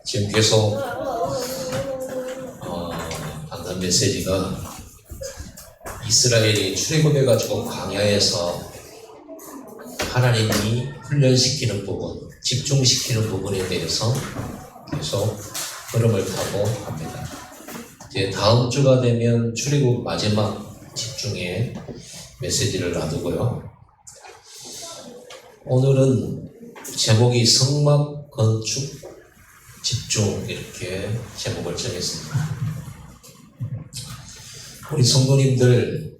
지금 계속 받는 메시지가 이스라엘이 출애굽해가지고 광야에서 하나님이 훈련시키는 부분, 집중시키는 부분에 대해서 계속 흐름을 타고 합니다. 이제 다음 주가 되면 출애굽 마지막 집중에 메시지를 놔두고요. 오늘은 제목이 성막 건축 집중, 이렇게 제목을 정했습니다. 우리 성도님들,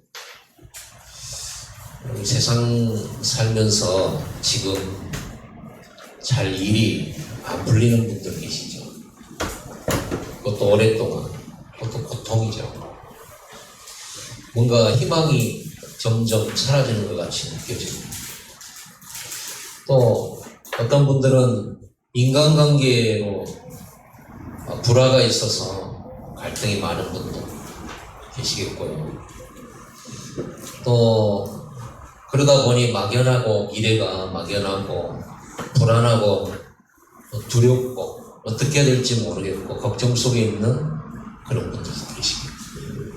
우리 세상 살면서 지금 잘 일이 안 풀리는 분들 계시죠? 그것도 오랫동안, 그것도 고통이죠. 뭔가 희망이 점점 사라지는 것 같이 느껴집니다. 또 어떤 분들은 인간관계로 불화가 있어서 갈등이 많은 분도 계시겠고요. 또 그러다 보니 막연하고 미래가 막연하고 불안하고 두렵고 어떻게 해야 될지 모르겠고 걱정 속에 있는 그런 분들도 계시겠고요.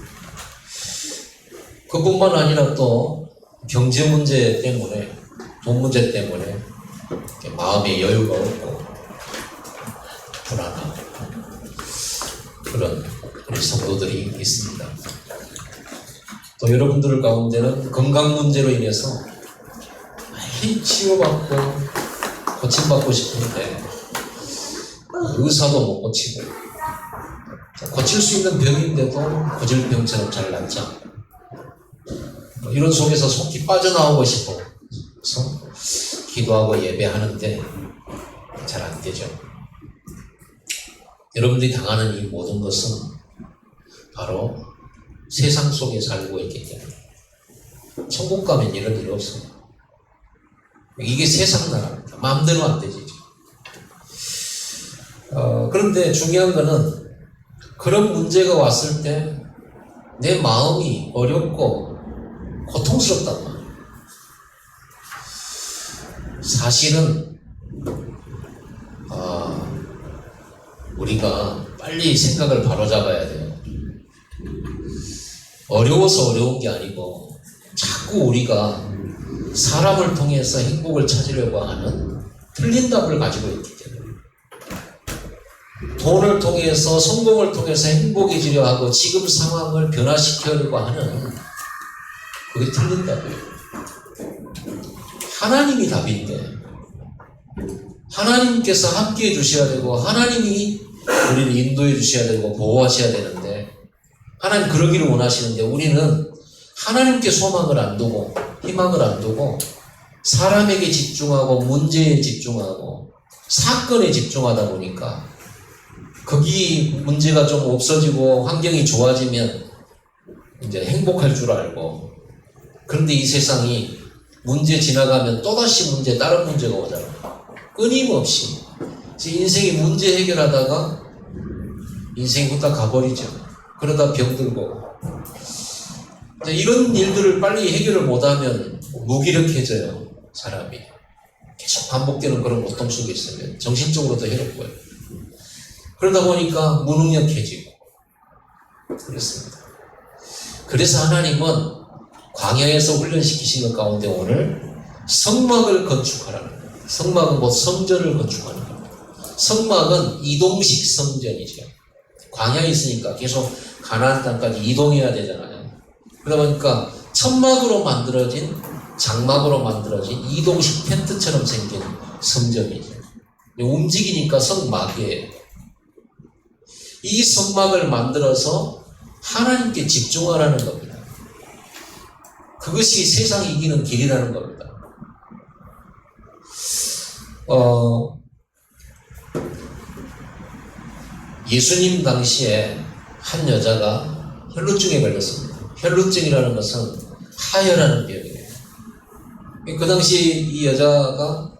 그뿐만 아니라 또 경제 문제 때문에, 돈 문제 때문에 마음의 여유가 없고 불안하고 그런 우리 성도들이 있습니다. 또 여러분들 가운데는 건강 문제로 인해서 치료받고 고침받고 싶은데 의사도 못 고치고 고칠 수 있는 병인데도 고질 병처럼 잘 낫지 않고 이런 속에서 속히 빠져나오고 싶어서 기도하고 예배하는데 잘 안 되죠. 여러분들이 당하는 이 모든 것은 바로 세상 속에 살고 있기 때문에 천국 가면 이런 일 없어요. 이게 세상 나라입니다. 마음대로 안 되지. 그런데 중요한 거는 그런 문제가 왔을 때 내 마음이 어렵고 고통스럽단 말이에요. 사실은 우리가 빨리 생각을 바로잡아야 돼요. 어려워서 어려운 게 아니고 자꾸 우리가 사람을 통해서 행복을 찾으려고 하는 틀린 답을 가지고 있기 때문에 돈을 통해서 성공을 통해서 행복해지려 하고 지금 상황을 변화시키려고 하는 그게 틀린 답이에요. 하나님이 답인데 하나님께서 함께해 주셔야 되고 하나님이 우리를 인도해 주셔야 되고 보호하셔야 되는데 하나님 그러기를 원하시는데 우리는 하나님께 소망을 안 두고 희망을 안 두고 사람에게 집중하고 문제에 집중하고 사건에 집중하다 보니까 거기 문제가 좀 없어지고 환경이 좋아지면 이제 행복할 줄 알고 그런데 이 세상이 문제 지나가면 또다시 문제, 다른 문제가 오잖아요. 끊임없이 인생이 문제 해결하다가 인생이 후딱 가버리죠. 그러다 병들고 이런 일들을 빨리 해결을 못하면 무기력해져요. 사람이 계속 반복되는 그런 고통 속에 있으면 정신적으로도 해롭고요. 그러다 보니까 무능력해지고 그렇습니다. 그래서 하나님은 광야에서 훈련시키신 것 가운데 오늘 성막을 건축하라는 거예요. 성막은 곧 성전을 건축하는 겁니다. 성막은 이동식 성전이죠. 광야에 있으니까 계속 가나안 땅까지 이동해야 되잖아요. 그러다 보니까 천막으로 만들어진, 장막으로 만들어진 이동식 텐트처럼 생긴 성전이죠. 움직이니까 성막이에요. 이 성막을 만들어서 하나님께 집중하라는 겁니다. 그것이 세상이 이기는 길이라는 겁니다. 예수님 당시에 한 여자가 혈루증에 걸렸습니다. 혈루증이라는 것은 하혈하는 병이에요. 그 당시 이 여자가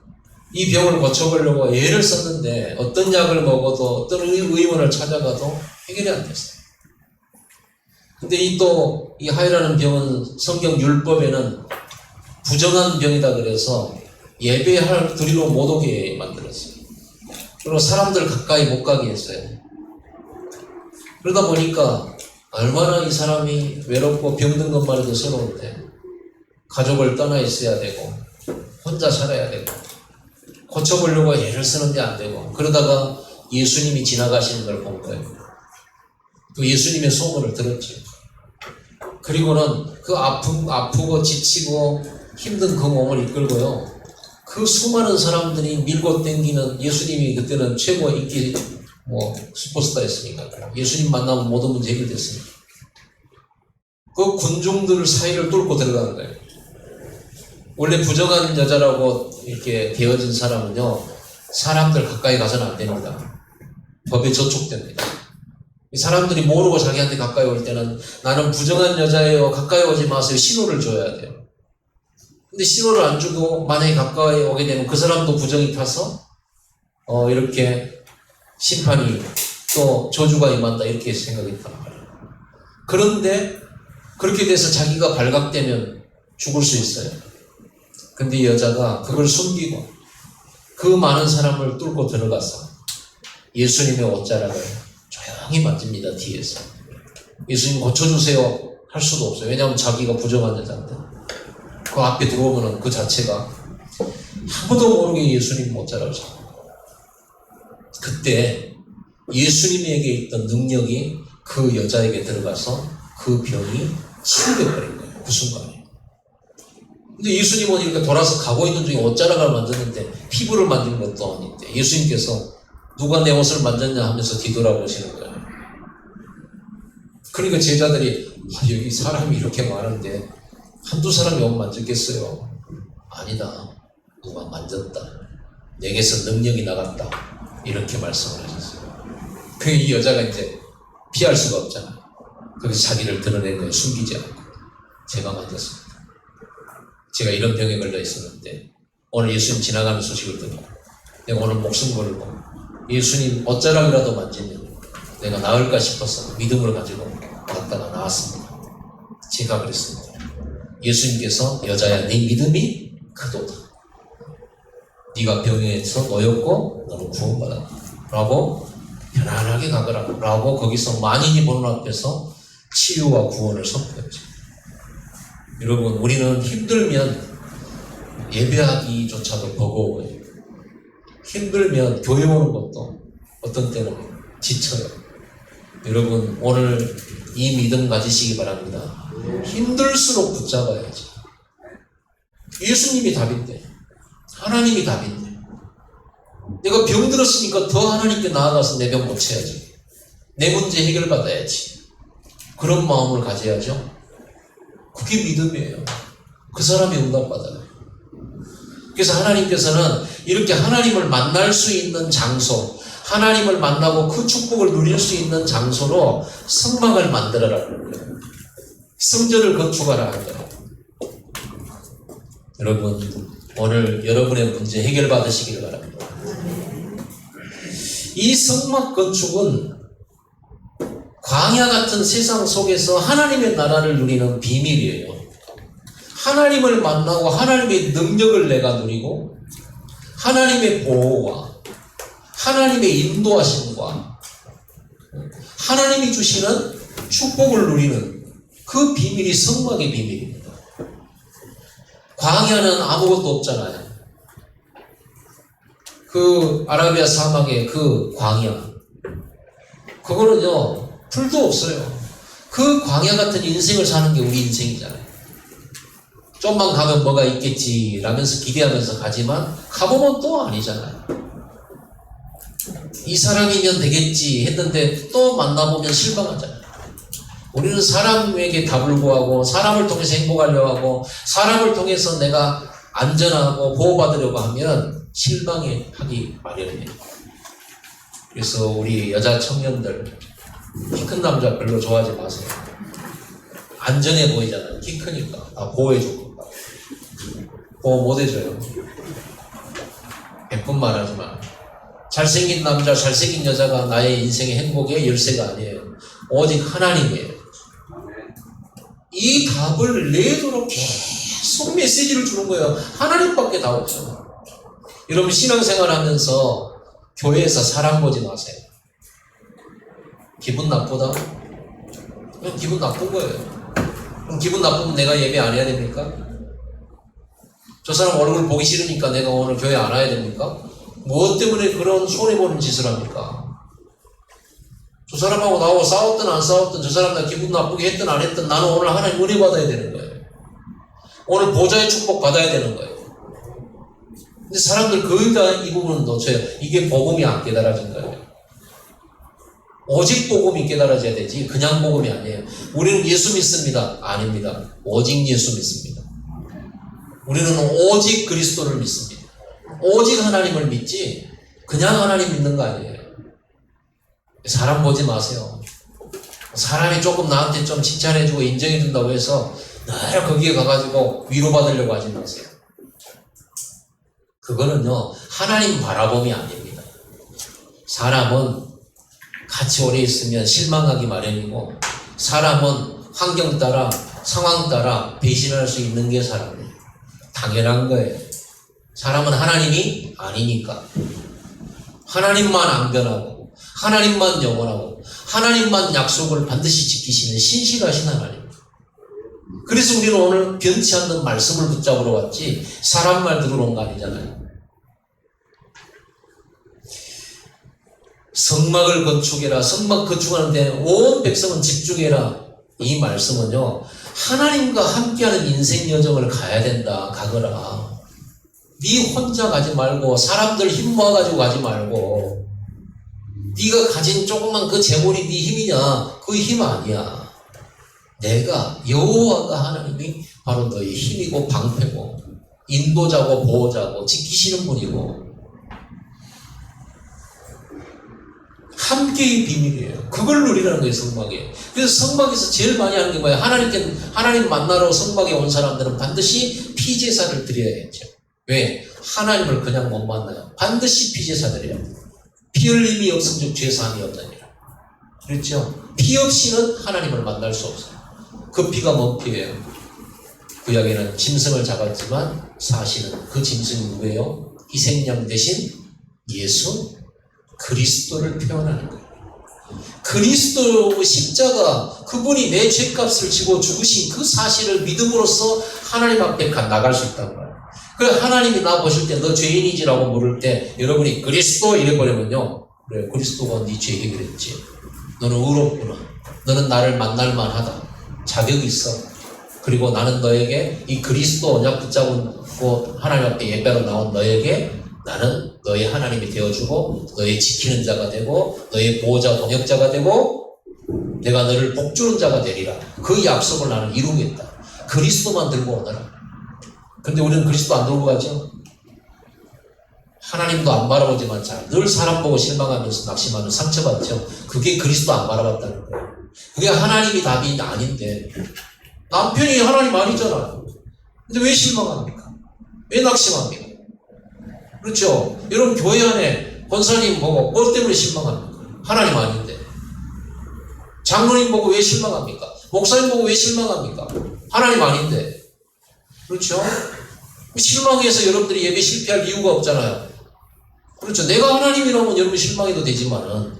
이 병을 고쳐보려고 애를 썼는데 어떤 약을 먹어도 어떤 의원을 찾아가도 해결이 안 됐어요. 근데 이 하혈하는 병은 성경 율법에는 부정한 병이다 그래서 예배할 드리러 못 오게 만들었어요. 그리고 사람들 가까이 못 가게 했어요. 그러다 보니까 얼마나 이 사람이 외롭고 병든 것만 해도 서러운데 가족을 떠나 있어야 되고 혼자 살아야 되고 고쳐보려고 애를 쓰는데 안 되고 그러다가 예수님이 지나가시는 걸 본 거예요. 그 예수님의 소문을 들었죠. 그리고는 그 아프고 지치고 힘든 그 몸을 이끌고요. 그 수많은 사람들이 밀고 땡기는 예수님이 그때는 최고의 인기 슈퍼스타였으니까 예수님 만나면 모든 문제 해결됐으니까 그 군중들 사이를 뚫고 들어가는 거예요. 원래 부정한 여자라고 이렇게 되어진 사람은요, 사람들 가까이 가서는 안 됩니다. 법에 저촉됩니다. 이 사람들이 모르고 자기한테 가까이 올 때는 나는 부정한 여자예요, 가까이 오지 마세요, 신호를 줘야 돼요. 근데 신호를 안 주고 만약에 가까이 오게 되면 그 사람도 부정이 타서 이렇게 심판이 또 저주가 임한다 이렇게 생각했단 말이에요. 그런데 그렇게 돼서 자기가 발각되면 죽을 수 있어요. 근데 이 여자가 그걸 숨기고 그 많은 사람을 뚫고 들어가서 예수님의 옷자락을 조용히 만집니다. 뒤에서. 예수님 고쳐주세요 할 수도 없어요. 왜냐하면 자기가 부정한 여자인데 그 앞에 들어오면 그 자체가 아무도 모르게 예수님 옷자락을 잡고 그때 예수님에게 있던 능력이 그 여자에게 들어가서 그 병이 치유되어버린 거예요. 그 순간에. 근데 예수님은 이렇게 돌아서 가고 있는 중에 옷자락을 만졌는데 피부를 만진 것도 아닌데 예수님께서 누가 내 옷을 만졌냐 하면서 뒤돌아보시는 거예요. 그러니까 제자들이 여기 사람이 이렇게 많은데 한두 사람이 옷 만졌겠어요? 아니다. 누가 만졌다. 내게서 능력이 나갔다. 이렇게 말씀을 하셨어요. 그 이 여자가 이제 피할 수가 없잖아요. 그래서 자기를 드러낸 거예요. 숨기지 않고. 제가 만졌습니다. 제가 이런 병에 걸려 있었는데 오늘 예수님 지나가는 소식을 듣고 내가 오늘 목숨 걸고 예수님 옷자락이라도 만지면 내가 나을까 싶어서 믿음을 가지고 왔다가 나왔습니다. 제가 그랬습니다. 예수님께서 여자야 네 믿음이 크도다. 네가 병에서 놓였고 너는 구원받았다. 라고 편안하게 가거라. 라고 거기서 만인이 보는 앞에서 치유와 구원을 선포했죠. 여러분 우리는 힘들면 예배하기조차도 버거워요. 힘들면 교회 오는 것도 어떤 때는 지쳐요. 여러분 오늘 이 믿음 가지시기 바랍니다. 힘들수록 붙잡아야지. 예수님이 답인데 하나님이 답인데 내가 병들었으니까 더 하나님께 나아가서 내 병 고쳐야지. 내 문제 해결받아야지. 그런 마음을 가져야죠. 그게 믿음이에요. 그 사람이 응답받아요. 그래서 하나님께서는 이렇게 하나님을 만날 수 있는 장소, 하나님을 만나고 그 축복을 누릴 수 있는 장소로 성막을 만들어라는 거예요. 성전을 건축하라 하는 거예요. 여러분 오늘 여러분의 문제 해결받으시기를 바랍니다. 이 성막 건축은 광야 같은 세상 속에서 하나님의 나라를 누리는 비밀이에요. 하나님을 만나고 하나님의 능력을 내가 누리고 하나님의 보호와 하나님의 인도하심과 하나님이 주시는 축복을 누리는 그 비밀이 성막의 비밀입니다. 광야는 아무것도 없잖아요. 그 아라비아 사막의 그 광야 그거는요 풀도 없어요. 그 광야 같은 인생을 사는 게 우리 인생이잖아요. 좀만 가면 뭐가 있겠지 라면서 기대하면서 가지만 가보면 또 아니잖아요. 이 사람이면 되겠지 했는데 또 만나보면 실망하잖아요. 우리는 사람에게 답을 구하고 사람을 통해서 행복하려고 하고 사람을 통해서 내가 안전하고 보호받으려고 하면 실망하기 마련이에요. 그래서 우리 여자 청년들 키 큰 남자 별로 좋아하지 마세요. 안전해 보이잖아요. 키 크니까 다 보호해주고 보호 못해줘요. 100번 말하지만 잘생긴 남자 잘생긴 여자가 나의 인생의 행복의 열쇠가 아니에요. 오직 하나님이에요. 이 답을 내도록 계속 메시지를 주는 거예요. 하나님밖에 답 없죠. 여러분 신앙생활 하면서 교회에서 사람 보지 마세요. 기분 나쁘다? 그냥 기분 나쁜 거예요. 그럼 기분 나쁘면 내가 예배 안 해야 됩니까? 저 사람 얼굴 보기 싫으니까 내가 오늘 교회 안 와야 됩니까? 무엇 때문에 그런 손해보는 짓을 합니까? 저 사람하고 나하고 싸웠든 안 싸웠든 저 사람 나 기분 나쁘게 했든 안 했든 나는 오늘 하나님 은혜 받아야 되는 거예요. 오늘 보좌의 축복 받아야 되는 거예요. 근데 사람들 거의 다 이 부분은 놓쳐요. 이게 복음이 안 깨달아진 거예요. 오직 복음이 깨달아져야 되지 그냥 복음이 아니에요. 우리는 예수 믿습니다. 아닙니다. 오직 예수 믿습니다. 우리는 오직 그리스도를 믿습니다. 오직 하나님을 믿지 그냥 하나님 믿는 거 아니에요. 사람 보지 마세요. 사람이 조금 나한테 좀 칭찬해주고 인정해준다고 해서 늘 거기에 가가지고 위로받으려고 하지 마세요. 그거는요 하나님 바라봄이 아닙니다. 사람은 같이 오래 있으면 실망하기 마련이고 사람은 환경 따라 상황 따라 배신할 수 있는 게 사람이에요. 당연한 거예요. 사람은 하나님이 아니니까. 하나님만 안 변하고 하나님만 영원하고 하나님만 약속을 반드시 지키시는 신실하신 하나님. 그래서 우리는 오늘 변치 않는 말씀을 붙잡으러 왔지 사람 말 들으러 온 거 아니잖아요. 성막을 건축해라. 성막 건축하는데 온 백성은 집중해라. 이 말씀은요 하나님과 함께하는 인생 여정을 가야 된다. 가거라. 네 혼자 가지 말고 사람들 힘 모아가지고 가지 말고 네가 가진 조그만 그 재물이 네 힘이냐? 그 힘 아니야. 내가 여호와가 하나님이 바로 너의 힘이고 방패고 인도자고 보호자고 지키시는 분이고 함께의 비밀이에요. 그걸 누리라는 거예요. 성막에. 그래서 성막에서 제일 많이 하는 게 뭐예요? 하나님 만나러 성막에 온 사람들은 반드시 피제사를 드려야겠죠. 왜? 하나님을 그냥 못 만나요. 반드시 피제사 드려야 돼요. 피 흘림이 없음즉 죄사함이 없느니라. 그렇죠? 피 없이는 하나님을 만날 수 없어요. 그 피가 뭔 피예요? 구약에는 짐승을 잡았지만 사실은 그 짐승이 누구예요? 희생양 대신 예수 그리스도를 표현하는 거예요. 그리스도 십자가 그분이 내 죄값을 지고 죽으신 그 사실을 믿음으로써 하나님 앞에 나갈 수 있다는 거예요. 그래 하나님이 나 보실 때 너 죄인이지라고 물을 때 여러분이 그리스도 이래버리면요 그래 그리스도가 네 죄 해결했지. 너는 의롭구나. 너는 나를 만날 만하다. 자격이 있어. 그리고 나는 너에게 이 그리스도 언약 붙잡고 하나님 앞에 예배로 나온 너에게 나는 너의 하나님이 되어주고 너의 지키는 자가 되고 너의 보호자 동역자가 되고 내가 너를 복주는 자가 되리라. 그 약속을 나는 이루겠다. 그리스도만 들고 오너라. 근데 우리는 그리스도 안 들고 가죠. 하나님도 안 바라보지만 늘 사람 보고 실망하면서 낙심하면 상처받죠. 그게 그리스도 안 바라봤다는 거예요. 그게 하나님이 답이 아닌데 남편이 하나님 아니잖아요. 근데 왜 실망합니까? 왜 낙심합니까? 그렇죠. 여러분 교회 안에 권사님 보고 뭐 때문에 실망합니까? 하나님 아닌데. 장로님 보고 왜 실망합니까? 목사님 보고 왜 실망합니까? 하나님 아닌데. 그렇죠? 실망해서 여러분들이 예배 실패할 이유가 없잖아요. 그렇죠. 내가 하나님이라면 여러분 실망해도 되지만은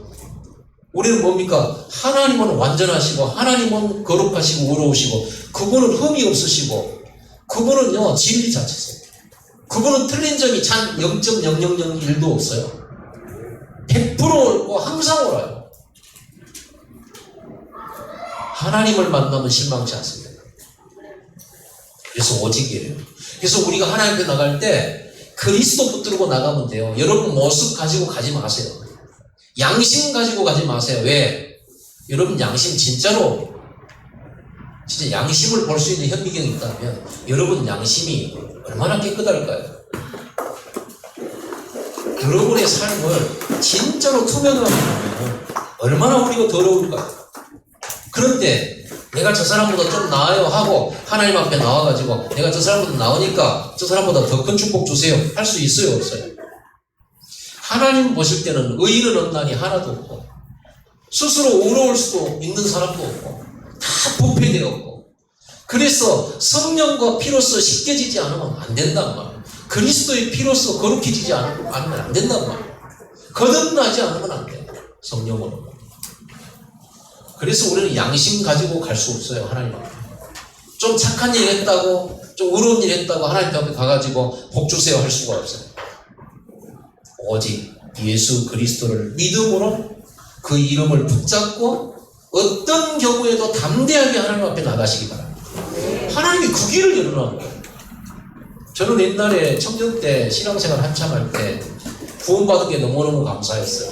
우리는 뭡니까? 하나님은 완전하시고 하나님은 거룩하시고 의로우시고 그분은 흠이 없으시고 그분은요 진리 자체세요. 그분은 틀린 점이 단 0.0001도 없어요. 100% 옳고 항상 옳아요. 하나님을 만나면 실망치 않습니다. 그래서 오직이에요. 그래서 우리가 하나님 앞에 나갈 때 그리스도 붙들고 나가면 돼요. 여러분 모습 가지고 가지 마세요. 양심 가지고 가지 마세요. 왜? 여러분 양심 진짜로 진짜 양심을 볼 수 있는 현미경이 있다면 여러분 양심이 얼마나 깨끗할까요? 여러분의 삶을 진짜로 투명하게 보면 얼마나 우리가 더러울까요? 그런데 내가 저 사람보다 좀 나아요 하고 하나님 앞에 나와가지고 내가 저 사람보다 나으니까 저 사람보다 더 큰 축복 주세요 할 수 있어요 없어요? 하나님 보실 때는 의인은 없나니 하나도 없고 스스로 의로울 수도 있는 사람도 없고 다 부패되었고 그래서 성령과 피로서 씻겨지지 않으면 안 된단 말이에요. 그리스도의 피로서 거룩해지지 않으면 안 된단 말이에요. 거듭나지 않으면 안 돼. 성령으로. 그래서 우리는 양심 가지고 갈 수 없어요. 하나님 앞에. 좀 착한 일 했다고, 좀 의로운 일 했다고 하나님 앞에 가가지고 복 주세요 할 수가 없어요. 오직 예수 그리스도를 믿음으로 그 이름을 붙잡고 어떤 경우에도 담대하게 하나님 앞에 나가시기 바랍니다. 하나님이 그 길을 열어놓은 거예요. 저는 옛날에 청년 때 신앙생활 한참 할 때 구원받은 게 너무너무 감사했어요.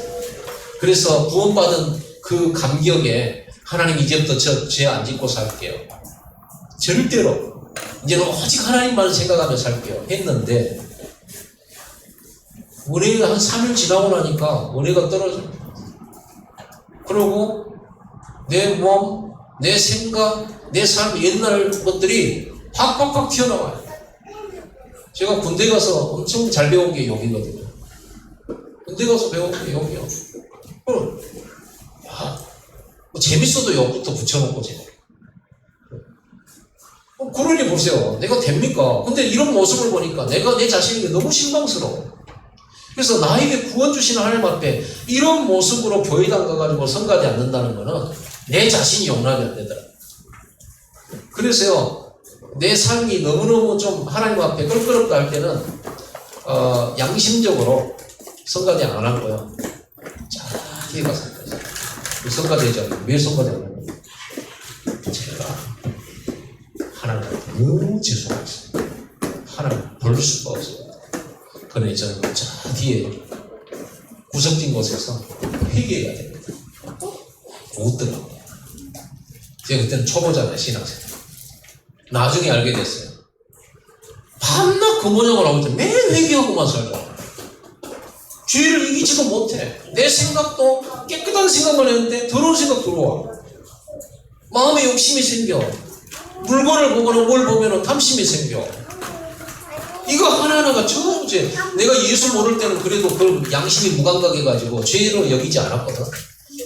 그래서 구원받은 그 감격에 하나님 이제부터 저 죄 안 짓고 살게요. 절대로 이제는 오직 하나님만 생각하며 살게요 했는데 은혜가 한 3일 지나고 나니까 은혜가 떨어져요. 그러고 내 몸, 내 생각, 내 삶 옛날 것들이 확 튀어나와요. 제가 군대 가서 엄청 잘 배운 게 욕이거든요. 군대 가서 배운 게 욕이요. 뭐 재밌어도 욕부터 붙여놓고 제가. 그러니 보세요. 내가 됩니까? 근데 이런 모습을 보니까 내가 내 자신에게 너무 실망스러워. 그래서 나에게 구원 주시는 하나님 앞에 이런 모습으로 교회당 가가지고 성가지 않는다는 거는 내 자신이 용납이 안 되더라. 그래서요, 내 삶이 너무너무 좀 하나님 앞에 껄끄럽다 할 때는 양심적으로 성가대 안 하고요. 자, 뒤에 가서 성가대죠. 왜 성가대 안 하냐면 제가 하나님 앞에 너무 죄송했어요. 하나님 볼 수가 없어요. 그러니 저는 저 뒤에 구석진 곳에서 회개해야 됩니다. 웃더라고요. 제가 그때는 초보잖아요, 신학생. 나중에 알게 됐어요. 밤낮 그 모양을 하고 있죠. 매일 회개하고만 살죠. 죄를 이기지도 못해. 내 생각도 깨끗한 생각만 했는데 더러운 생각 들어와. 마음에 욕심이 생겨. 물건을 보거나 뭘 보면 탐심이 생겨. 이거 하나하나가 전부 죄. 내가 예수 모를 때는 그래도 그 양심이 무감각해가지고 죄로 여기지 않았거든.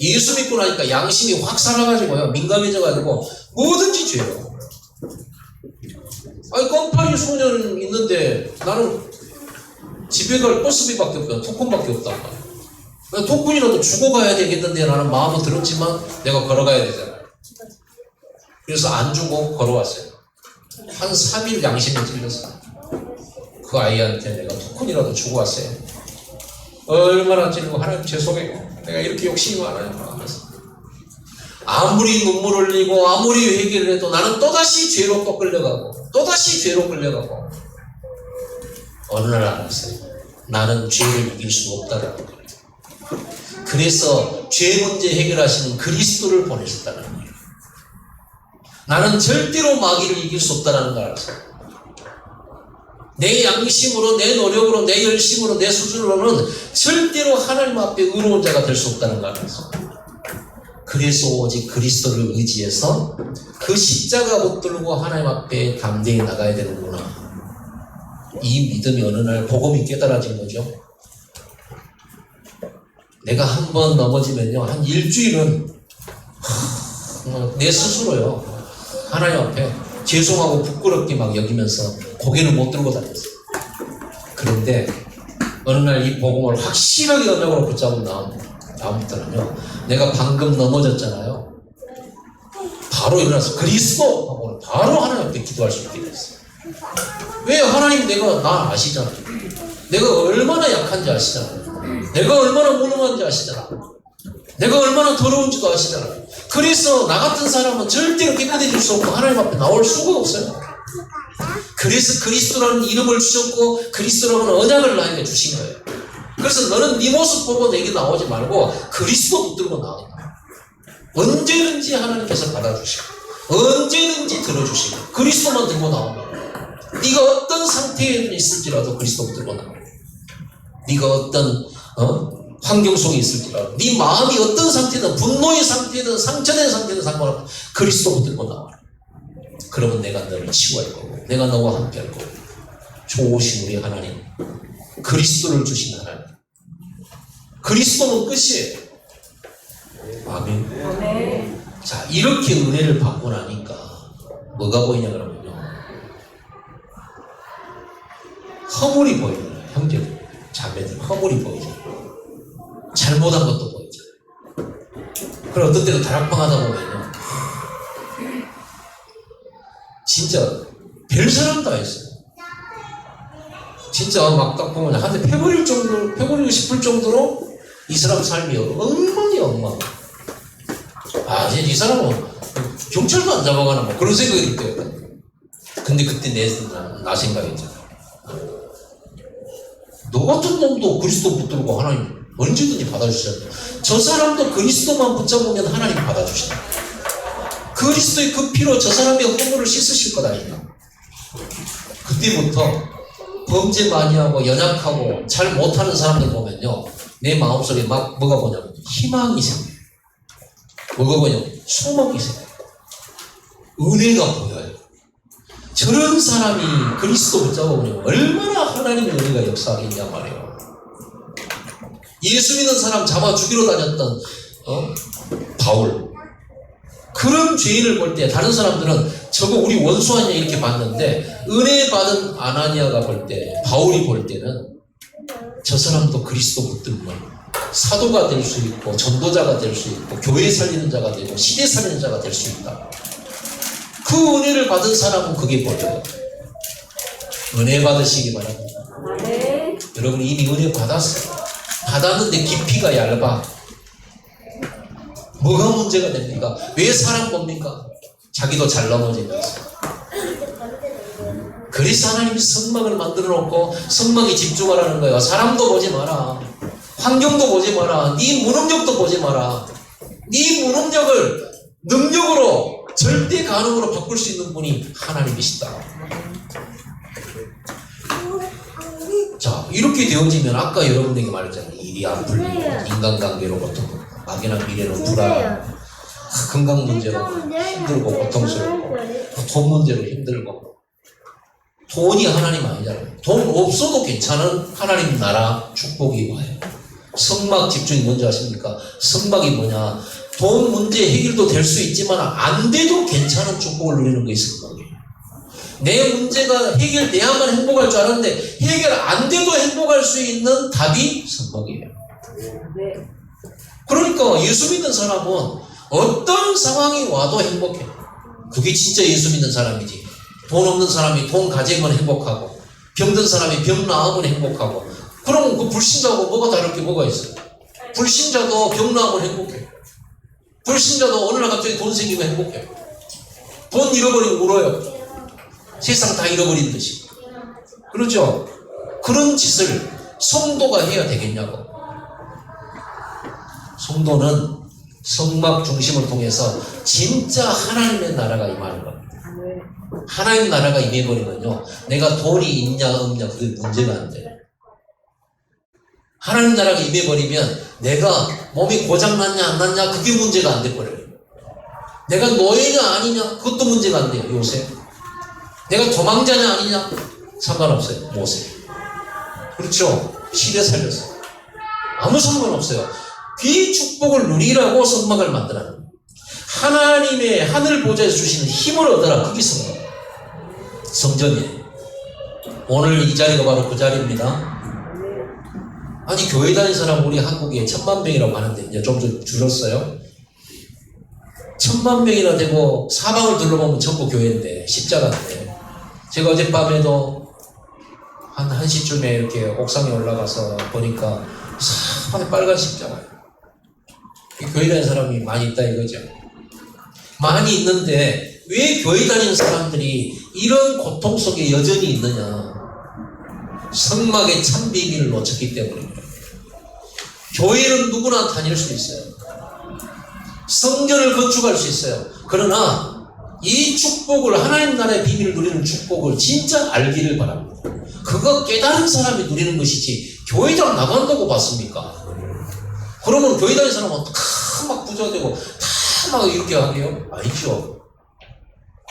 예수 믿고 나니까 양심이 확 살아가지고요. 민감해져가지고 뭐든지 죄요. 아니 껌파리 소년 있는데 나는 집에 갈 버스비밖에 없다. 토큰밖에 없단 말이야. 토큰이라도 주고 가야 되겠는데 라는 마음은 들었지만 내가 걸어가야 되잖아요. 그래서 안 주고 걸어왔어요. 한 3일 양심에 찔렸어요. 그 아이한테 내가 토큰이라도 주고 왔어요. 얼마나 찔리고 하나님 죄송해요. 내가 이렇게 욕심이 많아요. 하면서 아무리 눈물 흘리고 아무리 회개를 해도 나는 또다시 죄로 또 끌려가고 또다시 죄로 끌려가고 어느 날 알았어요. 나는 죄를 이길 수 없다는 거예요. 그래서 죄 문제 해결하시는 그리스도를 보내셨다는 거예요. 나는 절대로 마귀를 이길 수 없다는 걸 알았어요. 내 양심으로, 내 노력으로, 내 열심으로, 내 수준으로는 절대로 하나님 앞에 의로운 자가 될 수 없다는 걸 알았어요. 그래서 오직 그리스도를 의지해서 그 십자가 붙들고 하나님 앞에 담대히 나가야 되는구나. 이 믿음이 어느 날 복음이 깨달아진 거죠. 내가 한 번 넘어지면요, 한 일주일은 내 스스로요, 하나님 앞에 죄송하고 부끄럽게 막 여기면서 고개를 못 들고 다녔어요. 그런데 어느 날 이 복음을 확실하게 언약으로 붙잡은 다음부터는요, 내가 방금 넘어졌잖아요. 바로 일어나서 그리스도 하고 바로 하나님 앞에 기도할 수 있게 됐어요. 왜? 하나님 내가 나 아시잖아요. 내가 얼마나 약한지 아시잖아요. 내가 얼마나 무능한지 아시잖아요. 내가 얼마나 더러운지도 아시잖아요. 그래서 나 같은 사람은 절대로 깨끗해질 수 없고 하나님 앞에 나올 수가 없어요. 그래서 그리스도라는 이름을 주셨고 그리스도라는 언약을 나에게 주신 거예요. 그래서 너는 네 모습 보고 내게 나오지 말고 그리스도 붙들고 나와. 언제든지 하나님께서 받아주시고 언제든지 들어주시고 그리스도만 들고 나오면 네가 어떤 상태에 있을지라도 그리스도 붙들고 나와. 네가 어떤 환경 속에 있을지라도 네 마음이 어떤 상태든 분노의 상태든 상처된 상태든 상관없이 그리스도 붙들고 나와. 그러면 내가 너를 치유할 거고 내가 너와 함께 할 거고 좋으신 우리 하나님 그리스도를 주신 하나님 그리스도는 끝이에요. 아멘. 아멘. 자, 이렇게 은혜를 받고 나니까 뭐가 보이냐 그러면요, 허물이 보이잖아요. 형제들 자매들 허물이 보이죠. 잘못한 것도 보이잖아요. 그리고 어떤 때는 다락방 하다 보면요. 진짜 별 사람 다 있어요. 진짜 막 딱 보면 한 대 패버리고 싶을 정도로 이 사람 삶이 엉망이야. 아, 이제 이 사람은 경찰도 안 잡아가나 뭐 그런 생각이 들어요. 근데 그때 나 생각이잖아. 너 같은 놈도 그리스도 붙들고 하나님 언제든지 받아주시잖아요. 저 사람도 그리스도만 붙잡으면 하나님 받아주시다. 그리스도의 그 피로 저 사람의 허물을 씻으실 거다. 그때부터 범죄 많이 하고 연약하고 잘 못하는 사람들 보면요, 내 마음속에 막 뭐가 뭐냐면 희망이 생겨요. 뭐가 뭐냐면 소망이 생겨요. 은혜가 보여요. 저런 사람이 그리스도 붙잡아보면 얼마나 하나님의 은혜가 역사하겠냐 말이에요. 예수 믿는 사람 잡아 죽이러 다녔던 바울, 그런 죄인을 볼 때 다른 사람들은 저거 우리 원수 아니냐 이렇게 봤는데, 은혜 받은 아나니아가 볼 때, 바울이 볼 때는 저 사람도 그리스도 붙들면 사도가 될 수 있고 전도자가 될 수 있고 교회 살리는 자가 되고 시대 살리는 자가 될 수 있다. 그 은혜를 받은 사람은 그게 보여요. 은혜 받으시기 바랍니다. 네. 여러분 이미 은혜 받았어요. 받았는데 깊이가 얇아. 뭐가 문제가 됩니까? 왜 사람 봅니까? 자기도 잘 넘어지면서. 그래서 하나님이 성막을 만들어 놓고 성막에 집중하라는 거예요. 사람도 보지 마라. 환경도 보지 마라. 네 무능력도 보지 마라. 네 무능력을 능력으로 절대 가능으로 바꿀 수 있는 분이 하나님이시다. 자, 이렇게 되어지면 아까 여러분에게 말했잖아요. 일이 안 풀리고 인간관계로 고통고 막연한 미래로 불안, 건강 문제로 힘들고 고통스럽고 돈 문제로 힘들고. 돈이 하나님 아니잖아요. 돈 없어도 괜찮은 하나님 나라 축복이 와요. 성막 집중이 뭔지 아십니까? 성막이 뭐냐? 돈 문제 해결도 될 수 있지만 안 돼도 괜찮은 축복을 누리는 게 성막이에요. 내 문제가 해결돼야만 행복할 줄 알았는데 해결 안 돼도 행복할 수 있는 답이 성막이에요. 그러니까 예수 믿는 사람은 어떤 상황이 와도 행복해. 그게 진짜 예수 믿는 사람이지. 돈 없는 사람이 돈 가지면 행복하고 병든 사람이 병 나으면 행복하고, 그러면 그 불신자하고 뭐가 다를 게 뭐가 있어요? 불신자도 병 나으면 행복해. 불신자도 어느 날 갑자기 돈 생기면 행복해. 돈 잃어버리면 울어요. 세상 다 잃어버린 듯이. 그렇죠? 그런 짓을 성도가 해야 되겠냐고. 성도는 성막 중심을 통해서 진짜 하나님의 나라가 임하는 겁니다. 하나님 나라가 임해버리면요, 내가 돈이 있냐 없냐 그게 문제가 안 돼요. 하나님 나라가 임해버리면 내가 몸이 고장났냐 안 났냐 그게 문제가 안 돼버려요. 내가 노예냐 아니냐 그것도 문제가 안 돼요. 요새 내가 도망자냐 아니냐 상관없어요. 모세. 그렇죠? 시대 살렸어요. 아무 상관없어요. 그 축복을 누리라고 성막을 만들어요. 하나님의 하늘 보좌에서 주시는 힘을 얻어라. 그게 성전이에요. 오늘 이 자리가 바로 그 자리입니다. 아니 교회 다니는 사람 우리 한국에 1000만 명이라고 하는데 이제 좀 줄었어요. 1000만 명이나 되고 사방을 둘러보면 전부 교회인데 십자가인데, 제가 어젯밤에도 한 1시쯤에 이렇게 옥상에 올라가서 보니까 사방에 빨간 십자가예요. 교회 다니는 사람이 많이 있다 이거죠. 많이 있는데 왜 교회 다니는 사람들이 이런 고통 속에 여전히 있느냐? 성막의 참 비밀을 놓쳤기 때문입니다. 교회는 누구나 다닐 수 있어요. 성전을 건축할 수 있어요. 그러나 이 축복을, 하나님 나라의 비밀을 누리는 축복을 진짜 알기를 바랍니다. 그거 깨달은 사람이 누리는 것이지 교회장 나간다고 봤습니까? 그러면 교회 다니는 사람은 다 막 부자되고 다 막 이렇게 하게요? 아니죠.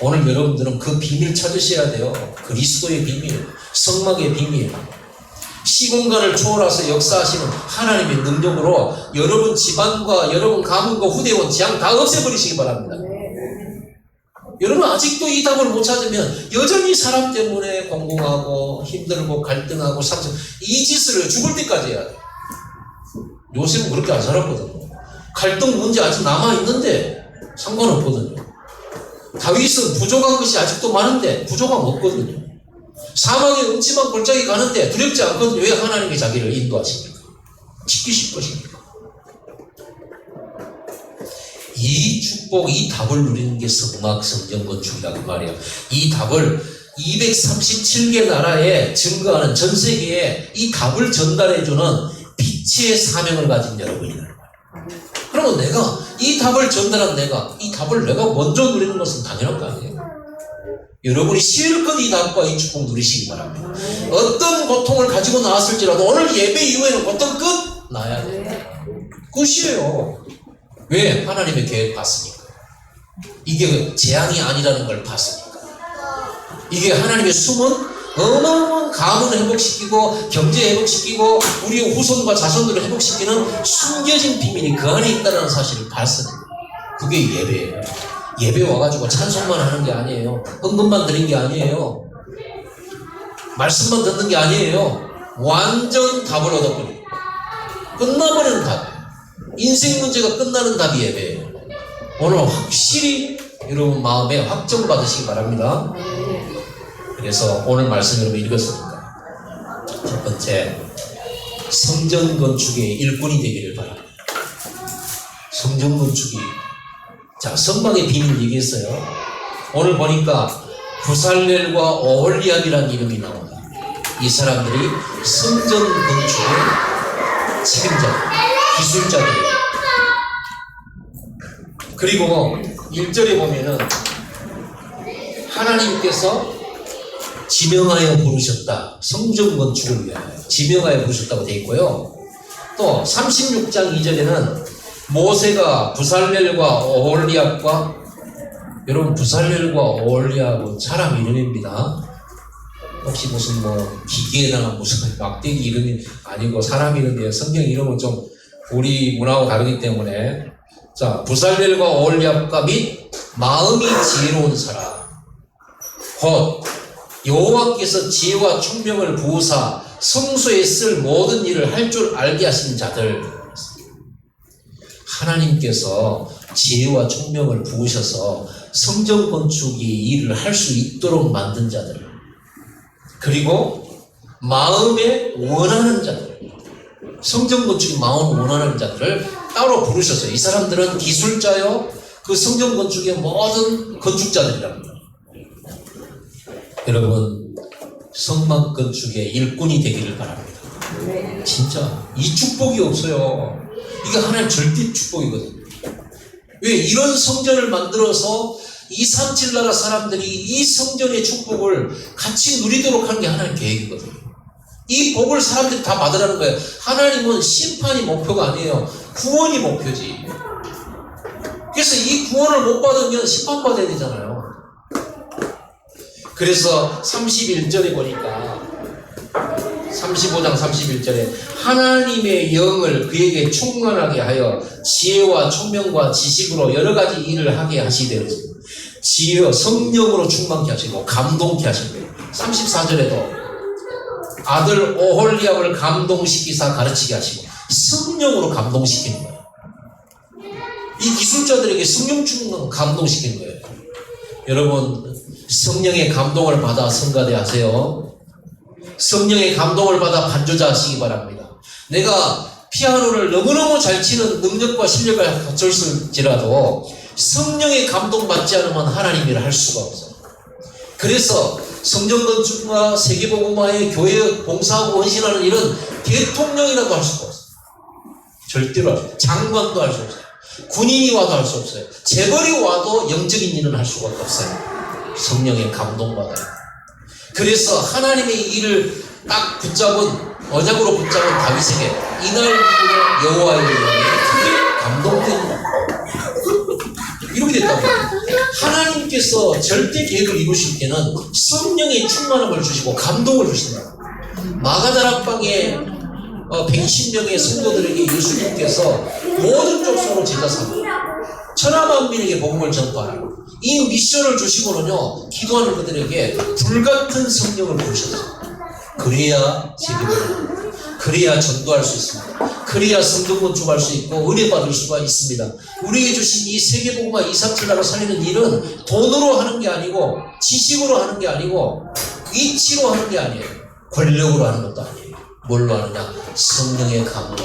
오늘 여러분들은 그 비밀 찾으셔야 돼요. 그리스도의 비밀, 성막의 비밀. 시공간을 초월해서 역사하시는 하나님의 능력으로 여러분 집안과 여러분 가문과 후대원 재앙 다 없애버리시기 바랍니다. 여러분 아직도 이 답을 못 찾으면 여전히 사람 때문에 공공하고 힘들고 갈등하고 상처, 이 짓을 죽을 때까지 해야 돼요. 요셉은 그렇게 안 살았거든요. 갈등 문제 아직 남아있는데 상관없거든요. 다윗은 부족한 것이 아직도 많은데 부족함 없거든요. 사망의 음침한 골짜기 가는데 두렵지 않거든요. 왜 하나님이 자기를 인도하십니까? 지키실 것입니까? 이 축복, 이 답을 누리는 게 성막 성전 건축이다 그 말이에요. 이 답을 237개 나라에 증거하는 전 세계에 이 답을 전달해주는 빛의 사명을 가진 여러분이라는 거예요. 그러면 내가 이 답을 전달한 이 답을 내가 먼저 누리는 것은 당연한 거 아니에요? 여러분이 실컷 이 답과 이 축복 누리시기 바랍니다. 어떤 고통을 가지고 나왔을지라도 오늘 예배 이후에는 고통 끝 나야 돼요. 끝이에요. 왜? 하나님의 계획 봤으니까. 이게 재앙이 아니라는 걸 봤으니까. 이게 하나님의 숨은 어마어마한 가문을 회복시키고 경제 회복시키고 우리의 후손과 자손들을 회복시키는 숨겨진 비밀이 그 안에 있다는 사실을 봤으니까. 그게 예배예요. 예배 와가지고 찬송만 하는 게 아니에요. 헌금만 드린 게 아니에요. 말씀만 듣는 게 아니에요. 완전 답을 얻어버리고 끝나버리는 답이에요. 인생 문제가 끝나는 답이 예배예요. 오늘 확실히 여러분 마음에 확정 받으시기 바랍니다. 그래서 오늘 말씀 여러분 읽었으니까 첫 번째, 성전 건축의 일꾼이 되기를 바랍니다. 성전 건축이, 자, 성막의 비밀 얘기했어요. 오늘 보니까 부살렐과 오홀리압이라는 이름이 나옵니다. 이 사람들이 성전 건축의 책임자들, 기술자들이에요. 그리고 1절에 보면은 하나님께서 지명하여 부르셨다. 성전 건축을 위하여 지명하여 부르셨다고 되어 있고요. 또 36장 2절에는 모세가 부살렐과 오홀리압과, 여러분 부살렐과 오홀리압은 사람 이름입니다. 혹시 무슨 뭐 기계나 무슨 막대기 이름이 아니고 사람 이름이에요. 성경 이름은 좀 우리 문화하고 다르기 때문에, 자, 부살렐과 오홀리압과 및 마음이 지혜로운 사람, 곧 여호와께서 지혜와 총명을 부으사 성소에 쓸 모든 일을 할 줄 알게 하신 자들. 하나님께서 지혜와 총명을 부으셔서 성전 건축이 일을 할 수 있도록 만든 자들, 그리고 마음에 원하는 자들, 성전 건축이 마음 원하는 자들을 따로 부르셨어요. 이 사람들은 기술자요, 그 성전 건축의 모든 건축자들이랍니다. 여러분, 성막 건축의 일꾼이 되기를 바랍니다. 진짜 이 축복이 없어요. 이게 하나님 절대 축복이거든요. 왜? 이런 성전을 만들어서 237 나라 사람들이 이 성전의 축복을 같이 누리도록 하는 게 하나님 계획이거든요. 이 복을 사람들이 다 받으라는 거예요. 하나님은 심판이 목표가 아니에요. 구원이 목표지. 그래서 이 구원을 못 받으면 심판받아야 되잖아요. 그래서 31절에 보니까 35장 31절에 하나님의 영을 그에게 충만하게 하여 지혜와 총명과 지식으로 여러 가지 일을 하게 하시되, 지혜와 성령으로 충만케 하시고 감동케 하신 거예요. 34절에도 아들 오홀리압을 감동시키사 가르치게 하시고 성령으로 감동시키는 거예요. 이 기술자들에게 성령 충만 감동시키는 거예요. 여러분, 성령의 감동을 받아 성가대 하세요. 성령의 감동을 받아 반주자 하시기 바랍니다. 내가 피아노를 너무너무 잘 치는 능력과 실력을 갖췄을지라도 성령의 감동 받지 않으면 하나님 일을 할 수가 없어요. 그래서 성전 건축과 세계복음화의 교회 봉사하고 헌신하는 일은 대통령이라도 할 수가 없어요. 절대로 할 수 없어요. 장관도 할 수 없어요. 군인이 와도 할 수 없어요. 재벌이 와도 영적인 일은 할 수가 없어요. 성령의 감동받아요. 그래서 하나님의 일을 딱 붙잡은, 언약으로 붙잡은 다윗에게 이날 이후로 여호와의 영이 크게 감동된다. 이렇게 됐다고. 하나님께서 절대 계획을 이루실 때는 성령의 충만함을 주시고 감동을 주신다. 마가다락방에 120명의 성도들에게 예수님께서 모든 족속으로 제자 삼고 천하만민에게 복음을 전파하라. 이 미션을 주시고는요, 기도하는 그들에게 불같은 성령을 부으셨어요. 그래야 세계를, 그래야 전도할 수 있습니다. 그래야 성전 건축할 수 있고 은혜 받을 수가 있습니다. 우리에게 주신 이 세계복음화 237나라 살리는 일은 돈으로 하는 게 아니고 지식으로 하는 게 아니고 위치로 하는 게 아니에요. 권력으로 하는 것도 아니에요. 뭘로 하느냐? 성령의 감으로,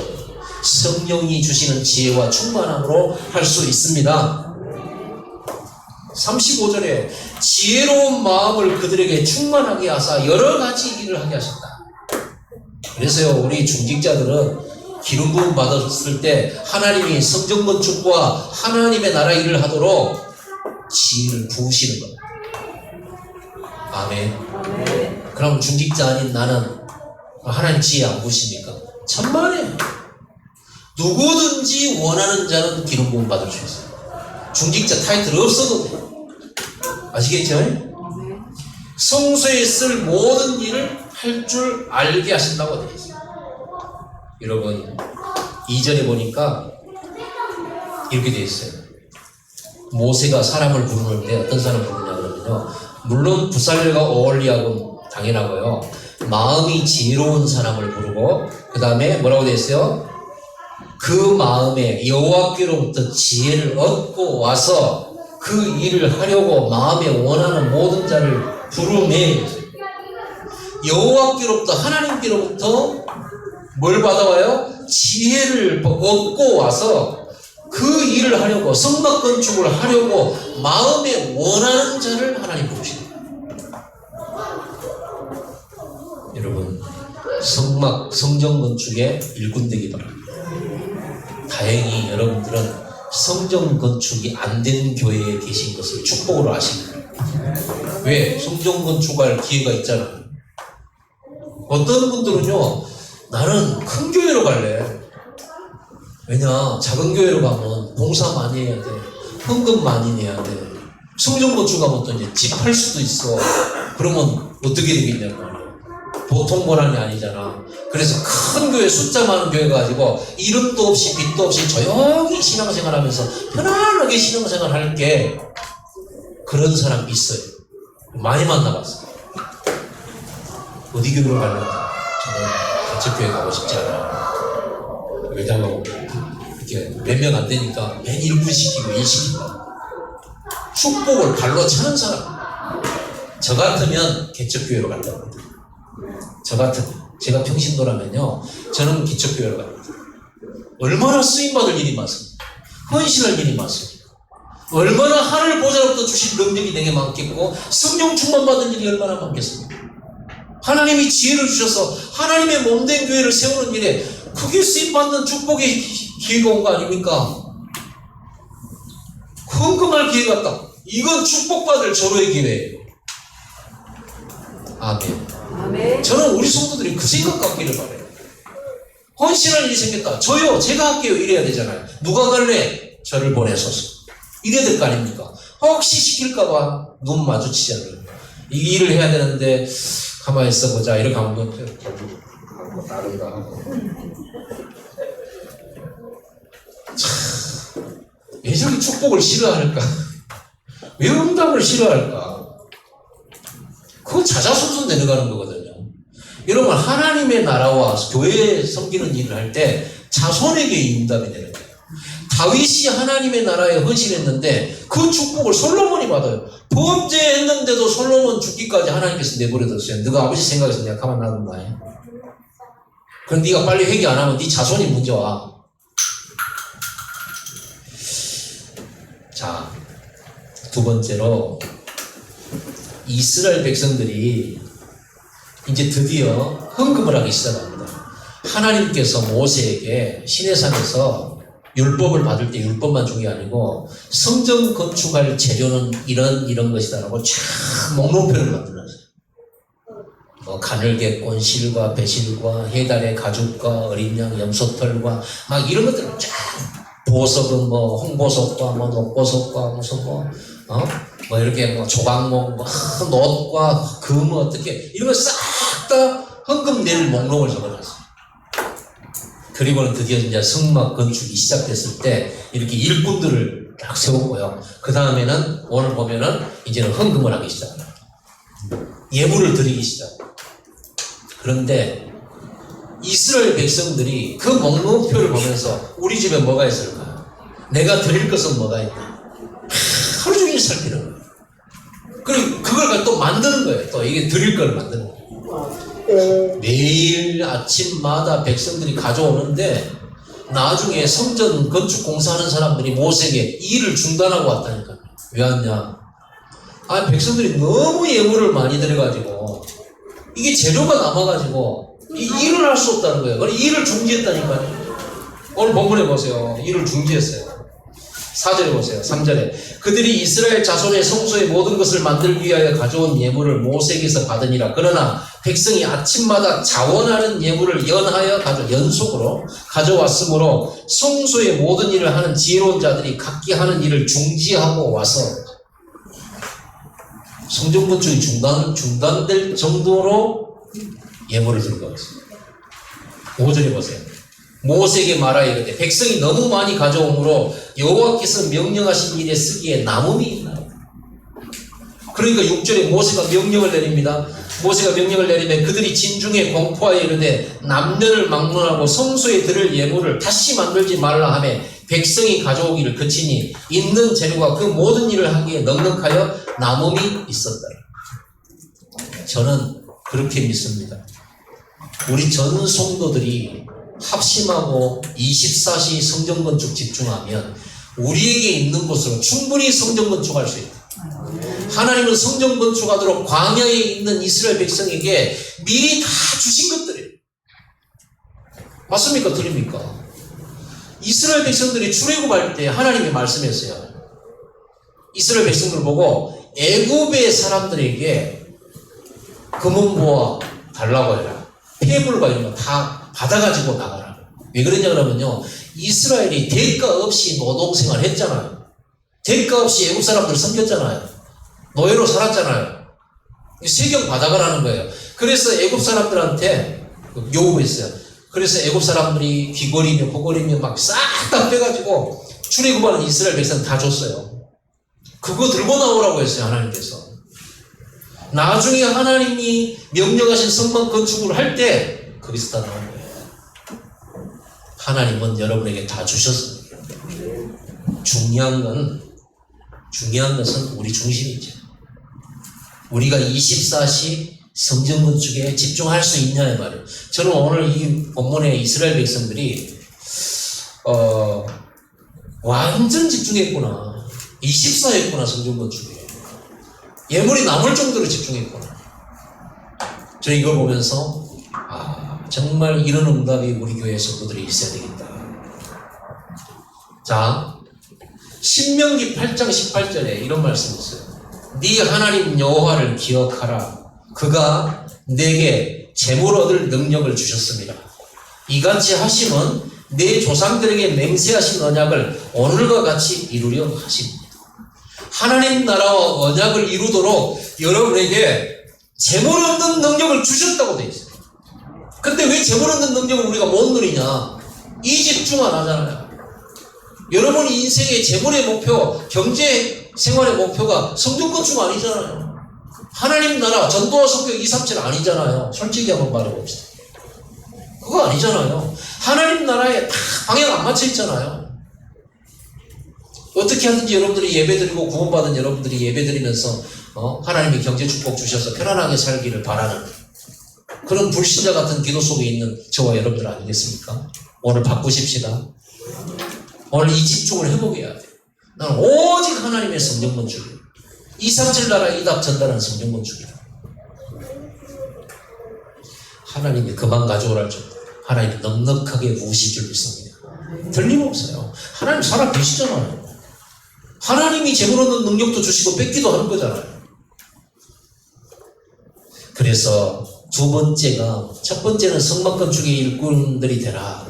성령이 주시는 지혜와 충만함으로 할 수 있습니다. 35절에 지혜로운 마음을 그들에게 충만하게 하사 여러 가지 일을 하게 하셨다. 그래서요, 우리 중직자들은 기름 부음 받았을 때 하나님이 성전 건축과 하나님의 나라 일을 하도록 지혜를 부으시는 겁니다. 아멘. 그럼 중직자 아닌 나는 하나님 지혜 안 부으십니까? 천만에 누구든지 원하는 자는 기름 부음 받을 수 있어요. 중직자 타이틀 없어도 돼요. 아시겠죠? 성소에 쓸 모든 일을 할 줄 알게 하신다고 되어 있어요. 여러분, 이전에 보니까 이렇게 되어 있어요. 모세가 사람을 부르는데 어떤 사람을 부르냐 그러면요, 물론 부살렐과 오홀리압은 당연하고요, 마음이 지혜로운 사람을 부르고, 그 다음에 뭐라고 되어 있어요? 그 마음에 여호와께로부터 지혜를 얻고 와서 그 일을 하려고 마음에 원하는 모든 자를 부르매, 여호와께로부터, 하나님께로부터 뭘 받아와요? 지혜를 얻고 와서 그 일을 하려고, 성막 건축을 하려고 마음에 원하는 자를 하나님 부르십니다. 여러분, 성전 건축에 일꾼 되기 바랍니다. 다행히 여러분들은 성전 건축이 안 된 교회에 계신 것을 축복으로 아십니다. 왜? 성전 건축할 기회가 있잖아요. 어떤 분들은요, 나는 큰 교회로 갈래. 왜냐, 작은 교회로 가면 봉사 많이 해야 돼, 헌금 많이 내야 돼, 성전 건축하면 또 이제 집 할 수도 있어. 그러면 어떻게 되겠냐고 말이야. 보통 권한이 아니잖아. 그래서 큰 교회, 숫자 많은 교회 가지고 이름도 없이 빛도 없이 조용히 신앙생활 하면서 편안하게 신앙생활 할게, 그런 사람 있어요. 많이 만나봤어요. 어디 교회로 갈래요? 저는 개척교회 가고 싶지 않아요. 왜냐면 이렇게 몇 명 안 되니까 괜히 일분 시키고 일 시킨다. 축복을 발로 차는 사람, 저 같으면 개척교회로 간다고 합니다. 저 같으면, 제가 평신도라면요, 저는 개척교회로 갑니다. 얼마나 쓰임받을 일이 많습니까? 헌신할 일이 많습니까? 얼마나 하늘 보좌로부터 주신 능력이 내게 많겠고 성령 충만 받은 일이 얼마나 많겠습니까? 하나님이 지혜를 주셔서 하나님의 몸된 교회를 세우는 일에 크게 쓰임받는 축복의 기회가 온 거 아닙니까? 헌금할 기회가 왔다. 이건 축복받을 절호의 기회예요. 아멘. 아멘. 저는 우리 성도들이 그 생각 갖기를 바래요. 헌신할 일이 생겼다. 저요, 제가 할게요. 이래야 되잖아요. 누가 갈래? 저를 보내소서. 이래야 될 거 아닙니까? 혹시 시킬까봐 눈 마주치잖아요. 이 일을 해야 되는데 가만히 있어보자. 이렇게 하면 결국 다른가 하고. 참, 왜 저렇게 축복을 싫어할까? 왜 응답을 싫어할까? 그거 자자손손 내려가는 거거든요. 여러분, 하나님의 나라와 교회 섬기는 일을 할 때 자손에게 응답이 되는 거예요. 다윗이 하나님의 나라에 헌신했는데 그 축복을 솔로몬이 받아요. 범죄했는데도 솔로몬 죽기까지 하나님께서 내버려뒀어요. 너가 아버지 생각해서 내가 가만 놔둔다. 그럼 네가 빨리 회개 안 하면 네 자손이 문제 와. 자, 두 번째로 이스라엘 백성들이 이제 드디어 헌금을 하기 시작합니다. 하나님께서 모세에게 시내산에서 율법을 받을 때 율법만 준 게 아니고 성전 건축할 재료는 이런 것이다라고 쫙 목록표를 만들어놨어요. 뭐 가늘게꼰 실과 배실과 해달의 가죽과 어린 양 염소털과 막 이런 것들을 쫙, 보석은 뭐 홍보석과 뭐 녹보석과 무슨 뭐 이렇게 뭐 조각목, 뭐 놋과 금 어떻게 이런 거 싹 다 헌금 낼 목록을 적어놨어요. 그리고는 드디어 이제 성막 건축이 시작됐을 때 이렇게 일꾼들을 딱 세웠고요. 그 다음에는 오늘 보면은 이제는 헌금을 하기 시작합니다. 예물을 드리기 시작. 그런데 이스라엘 백성들이 그 목록표를 보면서 우리 집에 뭐가 있을까? 내가 드릴 것은 뭐가 있나? 하루 종일 살피는 거예요. 그리고 그걸 또 만드는 거예요. 또 이게 드릴 걸 만드는 거예요. 매일 아침마다 백성들이 가져오는데 나중에 성전 건축 공사하는 사람들이 모세에게 일을 중단하고 왔다니까. 왜 왔냐? 아, 백성들이 너무 예물을 많이 들여가지고 이게 재료가 남아가지고 이 일을 할 수 없다는 거예요. 그래서 일을 중지했다니까요. 오늘 본문에 보세요. 일을 중지했어요. 4절에 보세요. 3절에 그들이 이스라엘 자손의 성소의 모든 것을 만들기 위하여 가져온 예물을 모세에게서 받으니라. 그러나 백성이 아침마다 자원하는 예물을 연속으로 가져왔으므로 성소의 모든 일을 하는 지혜로운 자들이 각기 하는 일을 중지하고 와서 성전 건축이 중단될 정도로 예물을 들고 왔습니다. 5절에 보세요. 모세에게 말하여 이르되 백성이 너무 많이 가져오므로 여호와께서 명령하신 일에 쓰기에 남음이 있나요? 그러니까 6절에 모세가 명령을 내립니다. 모세가 명령을 내리면 그들이 진중에 공포하여 이르되 남녀를 막론하고 성소에 들을 예물을 다시 만들지 말라 하며 백성이 가져오기를 그치니 있는 재료가 그 모든 일을 하기에 넉넉하여 남음이 있었다. 저는 그렇게 믿습니다. 우리 전 성도들이 합심하고 24시 성전 건축 집중하면 우리에게 있는 곳으로 충분히 성전 건축할 수 있다. 하나님은 성전 건축하도록 광야에 있는 이스라엘 백성에게 미리 다 주신 것들이에요. 맞습니까? 틀립니까? 이스라엘 백성들이 출애굽할 때 하나님이 말씀했어요. 이스라엘 백성들 보고 애굽의 사람들에게 금은보화 달라고 해라. 폐물과 이런 거 다 받아가지고 나가라. 왜 그러냐 그러면요, 이스라엘이 대가 없이 노동생활 했잖아요. 대가 없이 애국 사람들 섬겼잖아요. 노예로 살았잖아요. 세경 받아가라는 거예요. 그래서 애국 사람들한테 요구했어요. 그래서 애국 사람들이 귀걸이며 보걸이며 막 싹 다 빼가지고 출애굽하는 이스라엘 백성 다 줬어요. 그거 들고 나오라고 했어요. 하나님께서. 나중에 하나님이 명령하신 성막 건축을 할 때 거기서 다 나온 거예요. 하나님은 여러분에게 다 주셨습니다. 중요한 것은 우리 중심이죠. 우리가 24시 성전 건축에 집중할 수 있냐의 말이에요. 저는 오늘 이 본문에 이스라엘 백성들이 완전 집중했구나. 24했구나 성전 건축에. 예물이 남을 정도로 집중했구나. 저는 이걸 보면서 정말 이런 응답이 우리 교회 성도들이 있어야 되겠다. 자, 신명기 8장 18절에 이런 말씀이 있어요. 네 하나님 여호와를 기억하라. 그가 내게 재물 얻을 능력을 주셨습니다. 이같이 하심은 내 조상들에게 맹세하신 언약을 오늘과 같이 이루려 하십니다. 하나님 나라와 언약을 이루도록 여러분에게 재물 얻는 능력을 주셨다고 되어 있어요. 근데 왜 재물 얻는 능력을 우리가 못 누리냐? 이 집중 안 하잖아요. 여러분 인생의 재물의 목표, 경제 생활의 목표가 성전 건축 아니잖아요. 하나님 나라, 전도와 성경 237 아니잖아요. 솔직히 한번 말해봅시다. 그거 아니잖아요. 하나님 나라에 다 방향 안 맞춰 있잖아요. 어떻게 하든지 여러분들이 예배드리고 구원받은 여러분들이 예배드리면서 하나님이 경제 축복 주셔서 편안하게 살기를 바라는 그런 불신자 같은 기도 속에 있는 저와 여러분들 아니겠습니까? 오늘 바꾸십시다. 오늘 이 집중을 회복해야 돼요. 나는 오직 하나님의 성전 건축이에요. 237 나라 이답 전달하는 성전 건축이다. 하나님이 그만 가져오랄 정도. 하나님이 넉넉하게 부으실 줄 믿습니다. 틀림없어요. 하나님 살아 계시잖아요. 하나님이 재물 얻는 능력도 주시고 뺏기도 하는 거잖아요. 그래서 두 번째가, 첫 번째는 성막 건축의 일꾼들이 되라.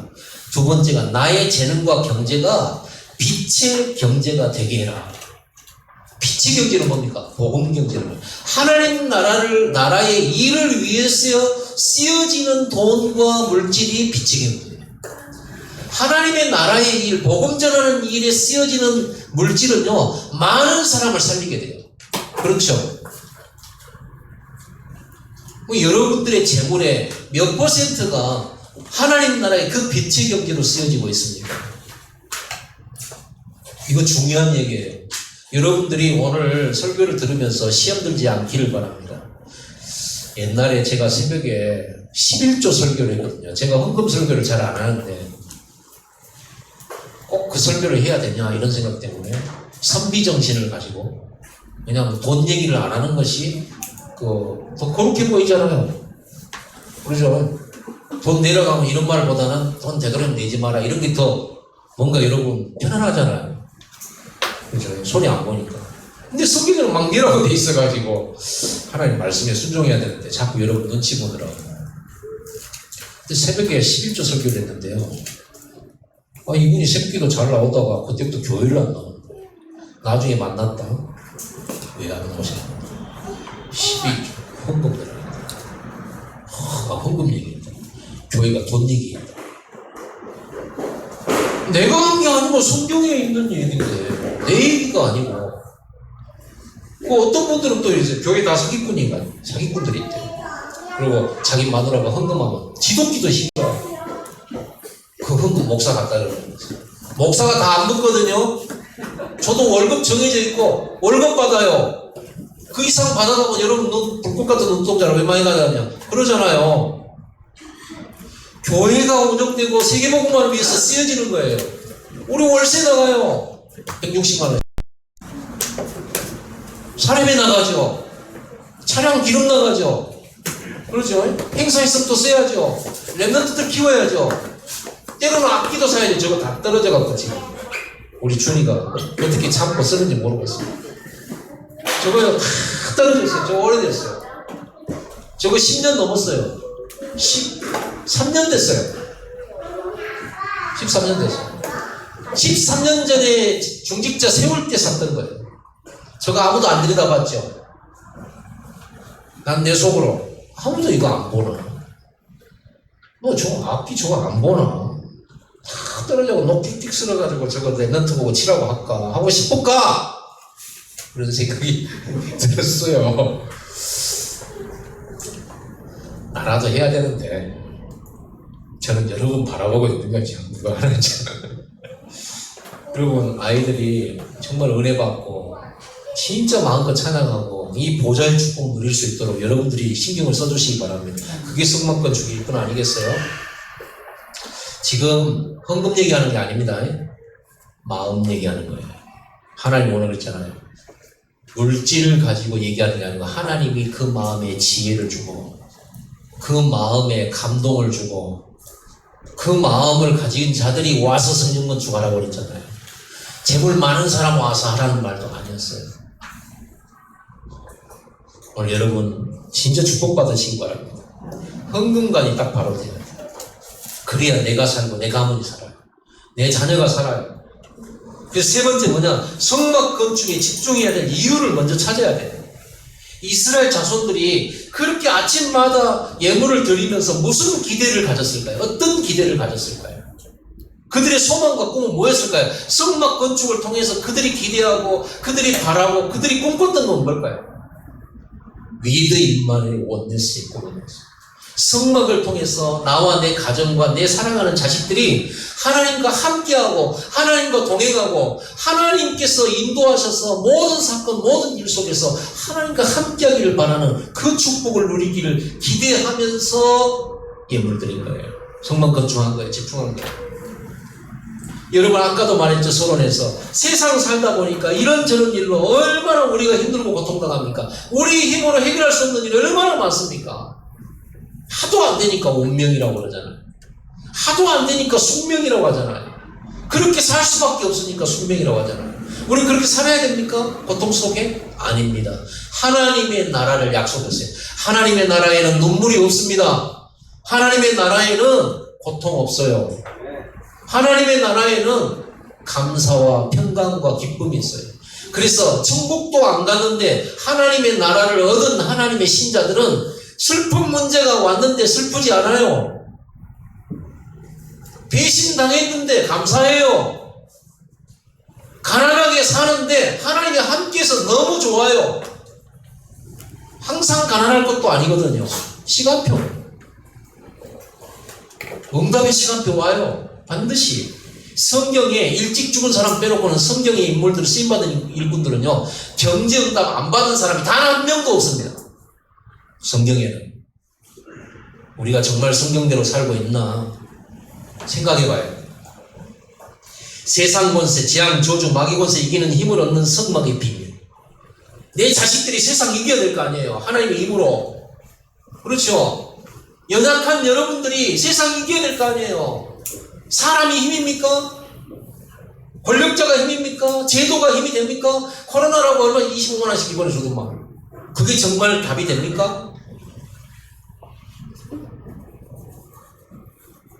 두 번째가 나의 재능과 경제가 빛의 경제가 되게 해라. 빛의 경제는 뭡니까? 복음 경제는 하나님 나라의 일을 위해서 쓰여지는 돈과 물질이 빛의 경제예요. 하나님의 나라의 일, 복음 전하는 일에 쓰여지는 물질은요, 많은 사람을 살리게 돼요. 그렇죠? 여러분들의 재물의 몇 퍼센트가 하나님 나라의 그 빛의 경제로 쓰여지고 있습니다. 이거 중요한 얘기예요. 여러분들이 오늘 설교를 들으면서 시험 들지 않기를 바랍니다. 옛날에 제가 새벽에 11조 설교를 했거든요. 제가 헌금 설교를 잘 안 하는데 꼭 그 설교를 해야 되냐 이런 생각 때문에 선비정신을 가지고, 왜냐하면 돈 얘기를 안 하는 것이 더 그렇게 보이잖아요. 그러죠? 돈 내려가면 이런 말보다는 돈 되도록 내지 마라 이런 게 더 뭔가 여러분 편안하잖아요. 그죠? 손이 안 보니까. 근데 성경에는 막 내라고 돼 있어가지고 하나님 말씀에 순종해야 되는데 자꾸 여러분 눈치 보느라고. 근데 새벽에 11조 설교를 했는데요. 이분이 새벽기도 잘 나오다가 그때부터 교회를 안 나오는 거예요. 나중에 만났다. 왜 안 나오세요? 12조 헌금 들어요. 헌금 얘기입니다. 교회가 돈 얘기입니다. 내가 한 게 아니고 성경에 있는 얘기인데 내 얘기가 아니고. 어떤 분들은 또 이제 교회 다 사기꾼들이 있대요. 그리고 자기 마누라가 헌금하면 지독기도 싫어. 그 헌금 목사 갖다 주는 거지. 목사가 다 안 붙거든요. 저도 월급 정해져 있고 월급 받아요. 그 이상 받아가면 여러분 불꽃 같은 눈동자를 왜 많이 가냐 그러잖아요. 교회가 운영되고 세계복음화를 위해서 쓰여지는 거예요. 우리 월세 나가요. 160만 원. 사람이 나가죠. 차량 기름 나가죠. 그렇죠? 행사 있으면 또 써야죠. 랩런트들 키워야죠. 때로는 악기도 사야죠. 저거 다 떨어져갖고 지금 우리 준이가 어떻게 참고 쓰는지 모르겠어요. 저거요 다 떨어졌어요. 저거 오래됐어요. 저거 10년 넘었어요. 13년 됐어요. 13년 됐어요. 13년 전에 중직자 세울 때 샀던 거예요. 저거 아무도 안 들여다봤죠. 난 내 속으로 아무도 이거 안 보나? 저거 악기 저거 안 보나? 다 떨어지고 녹틱틱 쓸어가지고 저거 랩런트 보고 치라고 할까? 하고 싶을까? 그런 생각이 들었어요. 나라도 해야 되는데 저는 여러분 바라보고 있는 거죠. 누가 하는지. 여러분 아이들이 정말 은혜 받고 진짜 마음껏 찬양하고 이 보좌의 축복 누릴 수 있도록 여러분들이 신경을 써주시기 바랍니다. 그게 성막권 주기일 뿐 아니겠어요? 지금 헌금 얘기하는 게 아닙니다. 마음 얘기하는 거예요. 하나님 오늘 그랬잖아요. 물질을 가지고 얘기하는 게 아니고 하나님이 그 마음에 지혜를 주고 그 마음에 감동을 주고 그 마음을 가진 자들이 와서 성령 건축하라고 그랬잖아요. 재물 많은 사람 와서 하라는 말도 아니었어요. 오늘 여러분 진짜 축복받으시기 바랍니다. 헌금관이 딱 바로 돼요. 그래야 내가 살고 내 가문이 살아요. 내 자녀가 살아요. 그래서 세 번째 뭐냐? 성막 건축에 집중해야 될 이유를 먼저 찾아야 돼요. 이스라엘 자손들이 그렇게 아침마다 예물을 드리면서 무슨 기대를 가졌을까요? 어떤 기대를 가졌을까요? 그들의 소망과 꿈은 뭐였을까요? 성막 건축을 통해서 그들이 기대하고 그들이 바라고 그들이 꿈꿨던 건 뭘까요? With Emmanuel oneness 꿈이었어요. 성막을 통해서 나와 내 가정과 내 사랑하는 자식들이 하나님과 함께하고 하나님과 동행하고 하나님께서 인도하셔서 모든 사건 모든 일 속에서 하나님과 함께하기를 바라는 그 축복을 누리기를 기대하면서 예물 드린 거예요. 성막 건축한 거예요. 집중한 거예요. 여러분 아까도 말했죠. 서론에서 세상 살다 보니까 이런저런 일로 얼마나 우리가 힘들고 고통당합니까? 우리 힘으로 해결할 수 없는 일이 얼마나 많습니까? 하도 안 되니까 운명이라고 그러잖아요. 하도 안 되니까 숙명이라고 하잖아요. 그렇게 살 수밖에 없으니까 숙명이라고 하잖아요. 우리 그렇게 살아야 됩니까? 고통 속에? 아닙니다. 하나님의 나라를 약속했어요. 하나님의 나라에는 눈물이 없습니다. 하나님의 나라에는 고통 없어요. 하나님의 나라에는 감사와 평강과 기쁨이 있어요. 그래서 천국도 안 가는데 하나님의 나라를 얻은 하나님의 신자들은 슬픈 문제가 왔는데 슬프지 않아요. 배신당했는데 감사해요. 가난하게 사는데 하나님이 함께해서 너무 좋아요. 항상 가난할 것도 아니거든요. 시간표. 응답의 시간표 와요. 반드시. 성경에 일찍 죽은 사람 빼놓고는 성경의 인물들 쓰임받은 일꾼들은요, 병제 응답 안 받은 사람이 단 한 명도 없습니다. 성경에는. 우리가 정말 성경대로 살고 있나 생각해봐요. 세상 권세, 재앙, 저주, 마귀 권세 이기는 힘을 얻는 성막의 비밀. 내 자식들이 세상 이겨야 될 거 아니에요. 하나님의 힘으로. 그렇죠. 연약한 여러분들이 세상 이겨야 될 거 아니에요. 사람이 힘입니까? 권력자가 힘입니까? 제도가 힘이 됩니까? 코로나라고 얼마 25만 원씩 이번에 주더만. 그게 정말 답이 됩니까?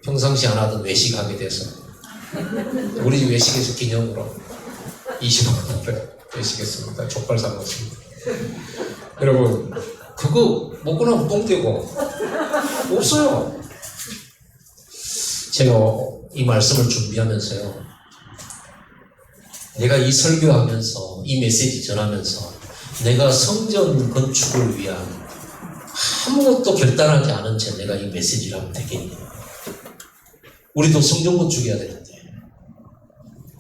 평상시 안 하던 외식하게 돼서 우리 집 외식에서 기념으로 20만 원을 외식했습니다. 족발 사 먹었습니다. 여러분, 그거 먹고 나면 똥 떼고 없어요. 제가 이 말씀을 준비하면서요, 내가 이 설교하면서 이 메시지 전하면서 내가 성전 건축을 위한 아무것도 결단하지 않은 채 내가 이 메시지를 하면 되겠냐. 우리도 성전 건축해야 되는데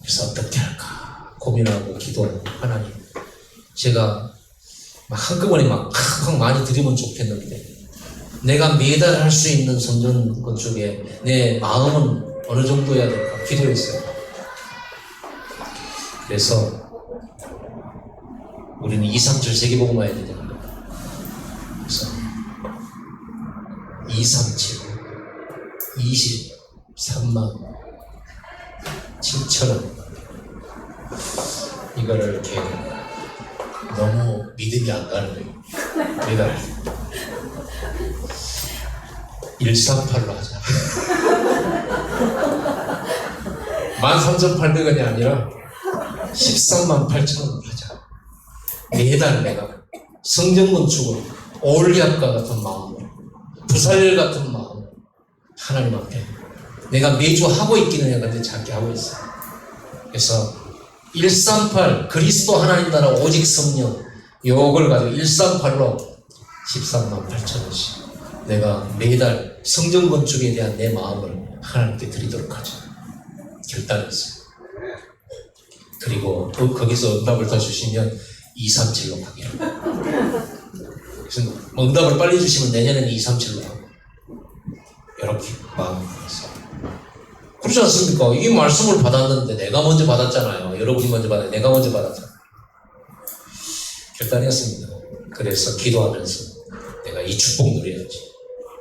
그래서 어떻게 할까 고민하고 기도하고, 하나님, 제가 막 한꺼번에 막 많이 드리면 좋겠는데 내가 매달 할 수 있는 성전 건축에 내 마음은 어느 정도 해야 될까 기도했어요. 그래서 우리는 2, 3, 7 세계복음화 해야 되잖아요. 그래서 2, 3, 7 23만 7천원 이거를 이렇게 너무 믿음이 안 가는 거예요. 매달 138로 하자. 13,800원이 아니라 13만 8천원으로 하자. 매달 내가 성전 건축을 올리압과 같은 마음으로, 부살 같은 마음으로 하나님 앞에 내가 매주 하고 있기는 해. 근데 작게 하고 있어요. 그래서 138 그리스도 하나님 나라 오직 성령 요걸 가지고 138로 13만 8천원씩 내가 매달 성전 건축에 대한 내 마음을 하나님께 드리도록 하죠. 결단했어요. 그리고 거기서 응답을 더 주시면 237로 가기로. 그래서 응답을 빨리 주시면 내년에는 237로 하고, 이렇게 마음을 먹었어요. 그렇지 않습니까? 이 말씀을 받았는데 내가 먼저 받았잖아요. 여러분이 먼저 받아요. 내가 먼저 받았잖아요. 결단했습니다. 그래서 기도하면서 내가 이 축복 누려야지,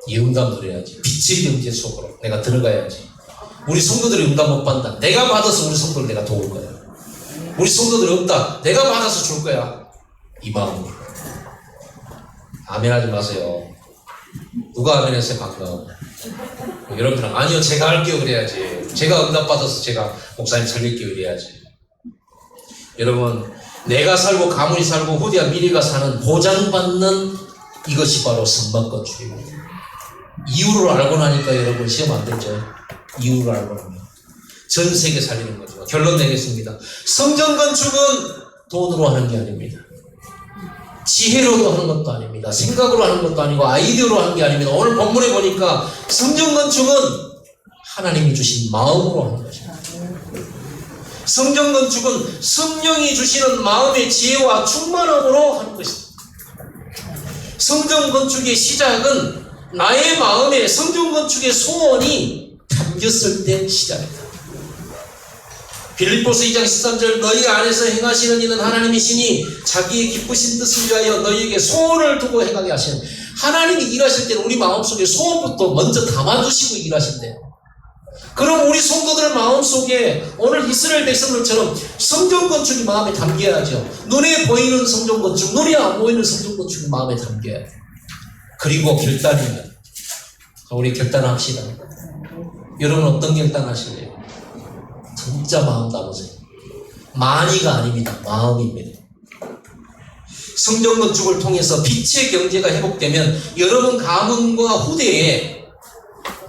이 응답 누려야지, 빛의 경제 속으로 내가 들어가야지. 우리 성도들이 응답 못 받는다. 내가 받아서 우리 성도를 내가 도울 거야. 우리 성도들이 없다. 내가 받아서 줄 거야. 이 마음으로. 아멘 하지 마세요. 누가 아멘 했어요? 방금. 여러분들은 아니요, 제가 할게요 그래야지. 제가 응답 받아서 제가 목사님 살릴게요 이래야지. 여러분, 내가 살고 가문이 살고 후대와 미래가 사는 보장받는 이것이 바로 선방 건축입니다. 이유를 알고 나니까 여러분 시험 안 되죠. 이유를 알고 나면 전 세계 살리는 거죠. 결론 내겠습니다. 성전 건축은 돈으로 하는 게 아닙니다. 지혜로도 하는 것도 아닙니다. 생각으로 하는 것도 아니고 아이디어로 하는 게 아닙니다. 오늘 본문에 보니까 성전 건축은 하나님이 주신 마음으로 하는 것입니다. 성전 건축은 성령이 주시는 마음의 지혜와 충만함으로 하는 것입니다. 성전 건축의 시작은 나의 마음에 성전 건축의 소원이 담겼을 때 시작입니다. 빌립보서 2장 13절 너희 안에서 행하시는 이는 하나님이시니 자기의 기쁘신 뜻을 위하여 너희에게 소원을 두고 행하게 하시는, 하나님이 일하실 때는 우리 마음속에 소원부터 먼저 담아두시고 일하신대요. 그럼 우리 성도들 마음속에 오늘 이스라엘 백성들처럼 성전 건축이 마음에 담겨야죠. 눈에 보이는 성전 건축, 눈에 안 보이는 성전 건축이 마음에 담겨야 돼요. 그리고 결단입니다. 우리 결단합시다. 여러분 어떤 결단하실래요? 진짜 마음 담으세요. 많이가 아닙니다. 마음입니다. 성전 건축을 통해서 빛의 경제가 회복되면 여러분 가문과 후대에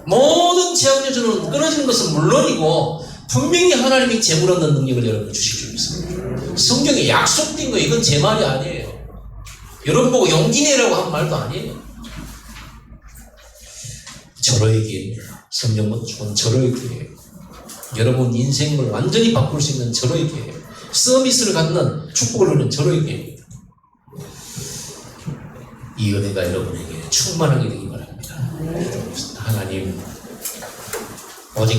모든 재앙 여전은 끊어지는 것은 물론이고 분명히 하나님이 재물 얻는 능력을 여러분 주실 줄 믿습니다. 성경에 약속된 거 이건 제 말이 아니에요. 여러분 보고 용기 내라고 한 말도 아니에요. 절호의 기회입니다. 성령은 좋은 절호의 기회예요. 여러분 인생을 완전히 바꿀 수 있는 절호의 기회예요. 서비스를 갖는 축복을 누리는 절호의 기회입니다. 이 은혜가 여러분에게 충만하게 되기 바랍니다.